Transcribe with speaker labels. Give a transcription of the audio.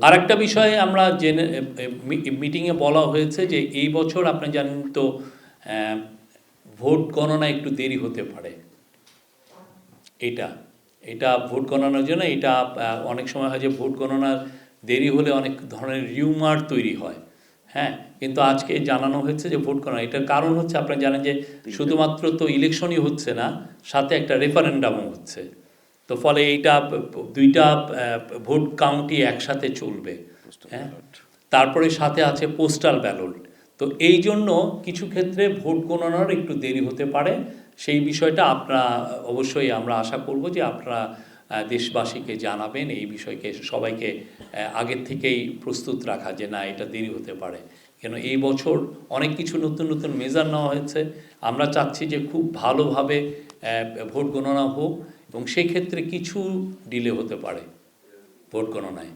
Speaker 1: আরেকটা বিষয়ে আমরা জেনে মিটিংয়ে বলা হয়েছে যে এই বছর আপনি জানেন তো ভোট গণনা একটু দেরি হতে পারে। এটা ভোট গণনার জন্য এটা অনেক সময় হয় যে ভোট গণনার দেরি হলে অনেক ধরনের রিউমার তৈরি হয়। হ্যাঁ, কিন্তু আজকে জানানো হয়েছে যে ভোট গণনা, এটার কারণ হচ্ছে আপনারা জানেন যে শুধুমাত্র তো ইলেকশনই হচ্ছে না, সাথে একটা রেফারেন্ডামও হচ্ছে। তো ফলে এইটা দুইটা ভোট কাউন্টই একসাথে চলবে। হ্যাঁ, তারপরে সাথে আছে পোস্টাল ব্যালট। তো এই জন্য কিছু ক্ষেত্রে ভোট গণনার একটু দেরি হতে পারে। সেই বিষয়টা আপনারা অবশ্যই আমরা আশা করব যে আপনারা দেশবাসীকে জানাবেন এই বিষয়কে, সবাইকে আগের থেকেই প্রস্তুত রাখা যে না এটা দেরি হতে পারে। কেন এই বছর অনেক কিছু নতুন নতুন মেজার নেওয়া হয়েছে। আমরা চাচ্ছি যে খুব ভালোভাবে ভোট গণনা হোক এবং সেই ক্ষেত্রে কিছু ডিলে হতে পারে ভোট গণনায়।